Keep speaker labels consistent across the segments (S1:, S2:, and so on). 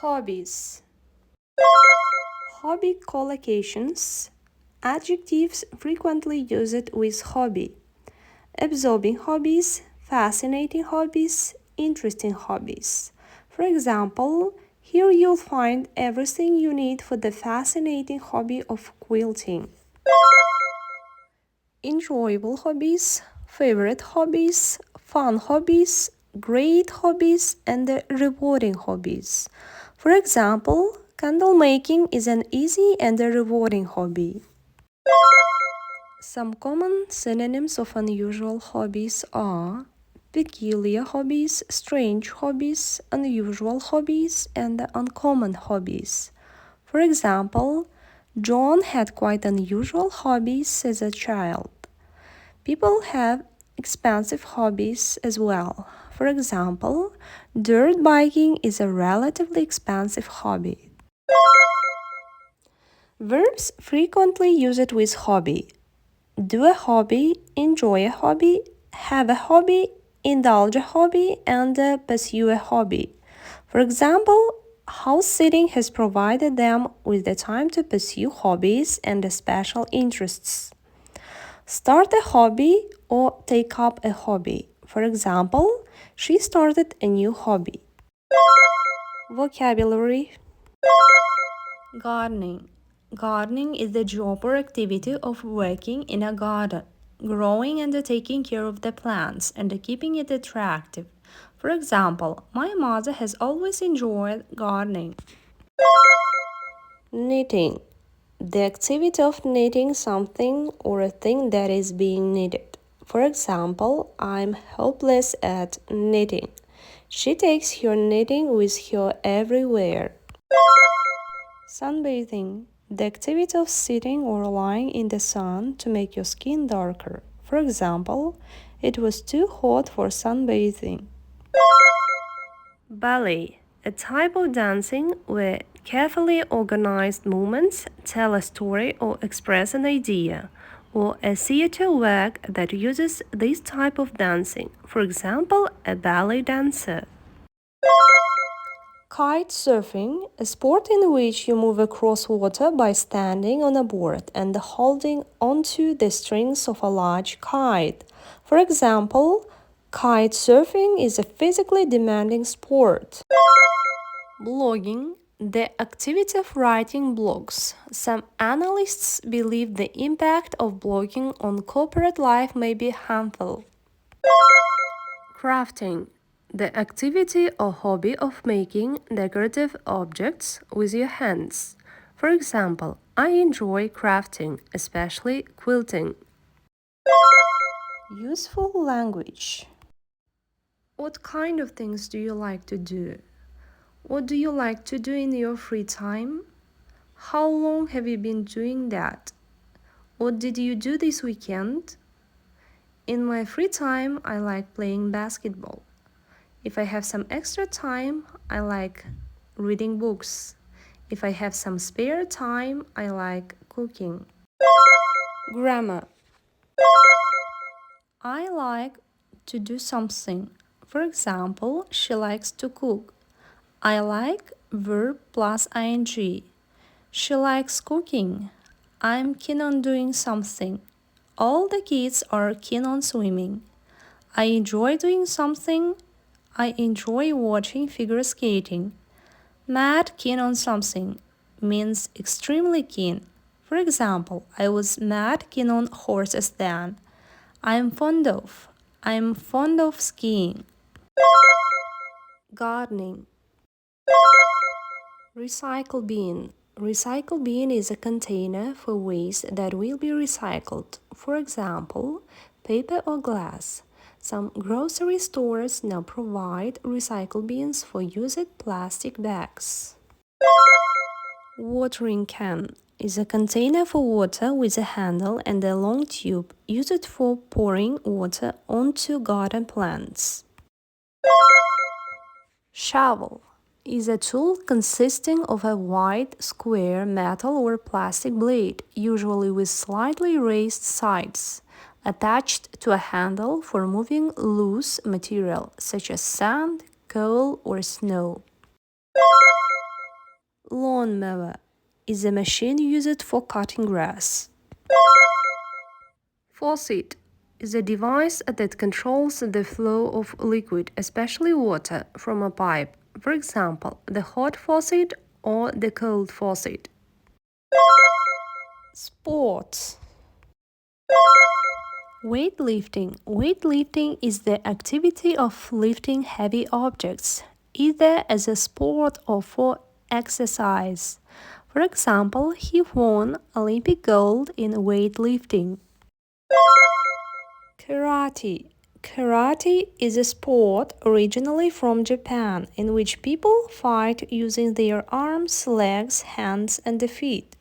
S1: Hobbies. Hobby collocations. Adjectives frequently used with hobby. Absorbing hobbies, fascinating hobbies, interesting hobbies. For example, here you'll find everything you need for the fascinating hobby of quilting. Enjoyable hobbies, favorite hobbies, fun hobbies, great hobbies, and rewarding hobbies. For example, candle making is an easy and a rewarding hobby. Some common synonyms of unusual hobbies are peculiar hobbies, strange hobbies, unusual hobbies, and uncommon hobbies. For example, John had quite unusual hobbies as a child. People have expensive hobbies as well. For example, dirt biking is a relatively expensive hobby. Verbs frequently used with hobby. Do a hobby, enjoy a hobby, have a hobby, indulge a hobby, and pursue a hobby. For example, house sitting has provided them with the time to pursue hobbies and special interests. Start a hobby or take up a hobby. For example, she started a new hobby. Vocabulary. Gardening. Gardening is the job or activity of working in a garden, growing and taking care of the plants and keeping it attractive. For example, my mother has always enjoyed gardening. Knitting. The activity of knitting something or a thing that is being knitted. For example, I'm hopeless at knitting. She takes her knitting with her everywhere. Sunbathing. The activity of sitting or lying in the sun to make your skin darker. For example, it was too hot for sunbathing. Ballet. A type of dancing where carefully organized movements tell a story or express an idea, or a theater work that uses this type of dancing. For example, a ballet dancer. Kite surfing, a sport in which you move across water by standing on a board and holding onto the strings of a large kite. For example, kite surfing is a physically demanding sport. Blogging, the activity of writing blogs. Some analysts believe the impact of blogging on corporate life may be harmful. Crafting, the activity or hobby of making decorative objects with your hands. For example, I enjoy crafting, especially quilting. Useful language. What kind of things do you like to do? What do you like to do in your free time? How long have you been doing that? What did you do this weekend? In my free time, I like playing basketball. If I have some extra time, I like reading books. If I have some spare time, I like cooking. Grammar. I like to do something. For example, she likes to cook. I like verb plus ing. She likes cooking. I'm keen on doing something. All the kids are keen on swimming. I enjoy doing something. I enjoy watching figure skating. Mad keen on something means extremely keen. For example, I was mad keen on horses then. I'm fond of skiing. Gardening. Recycle bin. Recycle bin is a container for waste that will be recycled. For example, paper or glass. Some grocery stores now provide recycle bins for used plastic bags. Watering can is a container for water with a handle and a long tube used for pouring water onto garden plants. Shovel is a tool consisting of a wide, square metal or plastic blade, usually with slightly raised sides, attached to a handle for moving loose material such as sand, coal, or snow. Lawnmower is a machine used for cutting grass. Faucet is a device that controls the flow of liquid, especially water, from a pipe. For example, the hot faucet or the cold faucet. Sports. Weightlifting. Weightlifting is the activity of lifting heavy objects, either as a sport or for exercise. For example, he won Olympic gold in weightlifting. Karate. Karate is a sport originally from Japan in which people fight using their arms, legs, hands, and the feet.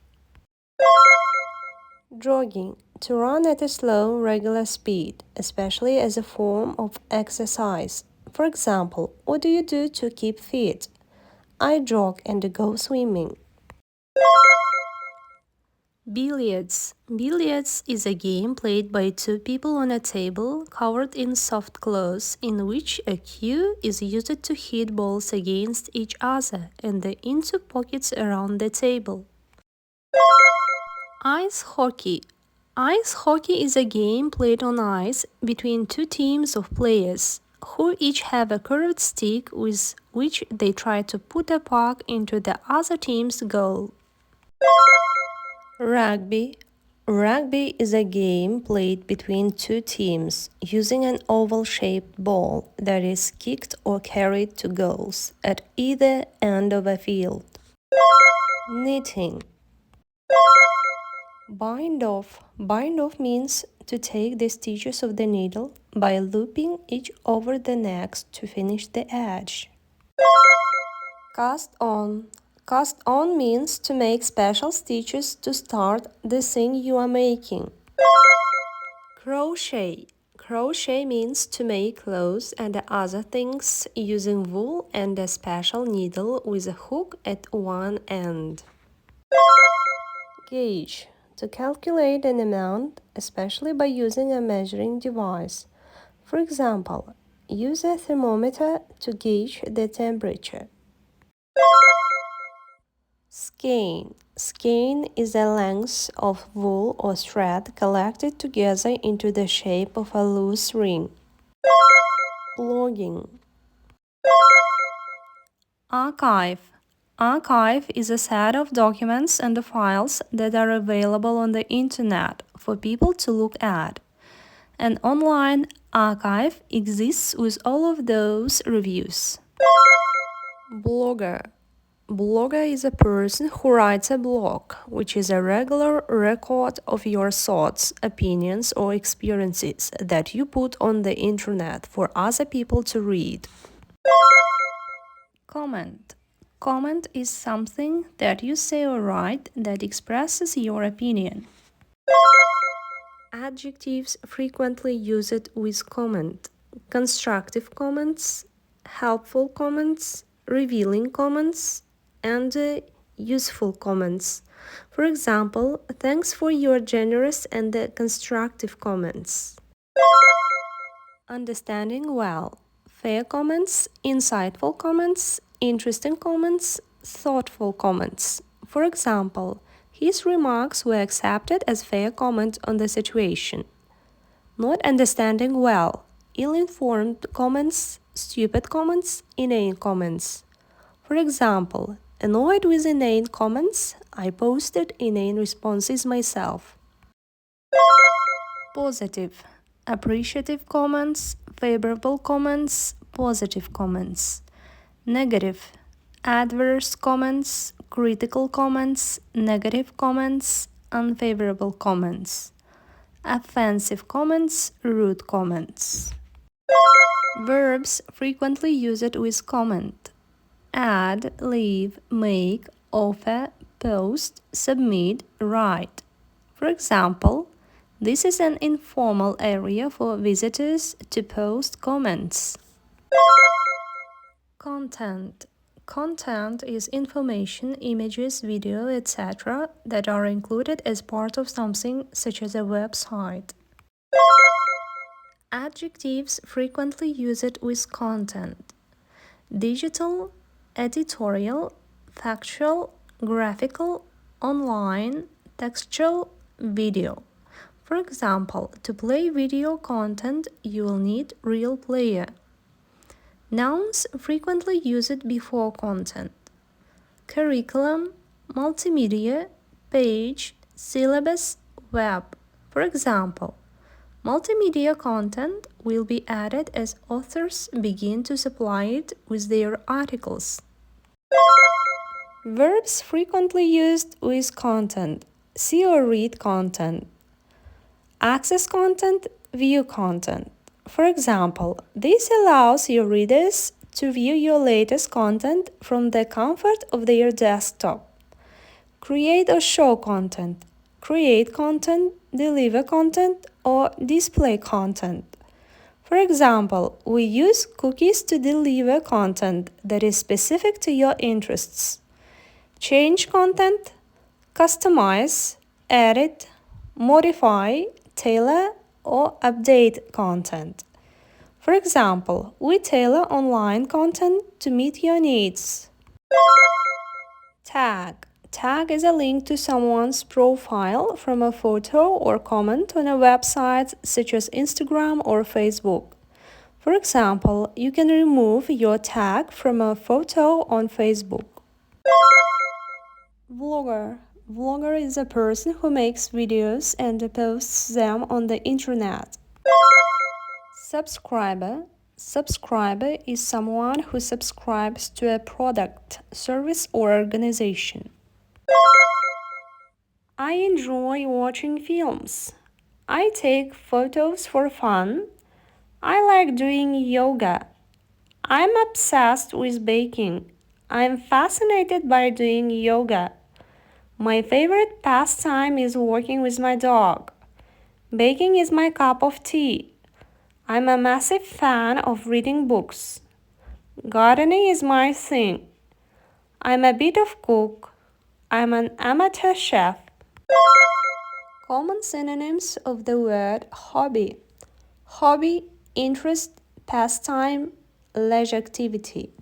S1: Jogging. To run at a slow, regular speed, especially as a form of exercise. For example, what do you do to keep fit? I jog and go swimming. Billiards. Billiards is a game played by two people on a table covered in soft cloth in which a cue is used to hit balls against each other and into pockets around the table. Ice hockey. Ice hockey is a game played on ice between two teams of players who each have a curved stick with which they try to put a puck into the other team's goal. Rugby. Rugby is a game played between two teams using an oval-shaped ball that is kicked or carried to goals at either end of a field. Knitting. Bind off. Bind off means to take the stitches of the needle by looping each over the next to finish the edge. Cast on. Cast on means to make special stitches to start the thing you are making. Crochet. Crochet means to make clothes and other things using wool and a special needle with a hook at one end. Gauge. To calculate an amount, especially by using a measuring device. For example, use a thermometer to gauge the temperature. Skein. Skein is a length of wool or thread collected together into the shape of a loose ring. Blogging. Archive. Archive is a set of documents and files that are available on the internet for people to look at. An online archive exists with all of those reviews. Blogger. Blogger is a person who writes a blog, which is a regular record of your thoughts, opinions, or experiences that you put on the internet for other people to read. Comment. Comment is something that you say or write that expresses your opinion. Adjectives frequently used with comment. Constructive comments, helpful comments, revealing comments, and useful comments. For example, thanks for your generous and constructive comments. Understanding well. Fair comments, insightful comments, interesting comments, thoughtful comments. For example, his remarks were accepted as fair comment on the situation. Not understanding well. Ill-informed comments, stupid comments, inane comments. For example, annoyed with inane comments, I posted inane responses myself. Positive. Appreciative comments, favorable comments, positive comments. Negative. Adverse comments, critical comments, negative comments, unfavorable comments. Offensive comments, rude comments. Verbs frequently used with comment. Add, leave, make, offer, post, submit, write. For example, this is an informal area for visitors to post comments. Content. Content is information, images, video, etc. that are included as part of something such as a website. Adjectives frequently used with content. Digital, editorial, factual, graphical, online, textual, video. For example, to play video content, you will need real player. Nouns frequently used before content. Curriculum, multimedia, page, syllabus, web. For example, multimedia content will be added as authors begin to supply it with their articles. Verbs frequently used with content. See or read content. Access content, view content. For example, this allows your readers to view your latest content from the comfort of their desktop. Create or show content. Create content, deliver content, or display content. For example, we use cookies to deliver content that is specific to your interests. Change content, customize, edit, modify, tailor, or update content. For example, we tailor online content to meet your needs. Tag. Tag is a link to someone's profile from a photo or comment on a website such as Instagram or Facebook. For example, you can remove your tag from a photo on Facebook. Vlogger. Vlogger is a person who makes videos and posts them on the internet. Subscriber. Subscriber is someone who subscribes to a product, service, or organization. I enjoy watching films. I take photos for fun. I like doing yoga. I'm obsessed with baking. I'm fascinated by doing yoga. My favorite pastime is working with my dog. Baking is my cup of tea. I'm a massive fan of reading books. Gardening is my thing. I'm a bit of cook. I'm an amateur chef. Common synonyms of the word hobby. Hobby, interest, pastime, leisure activity.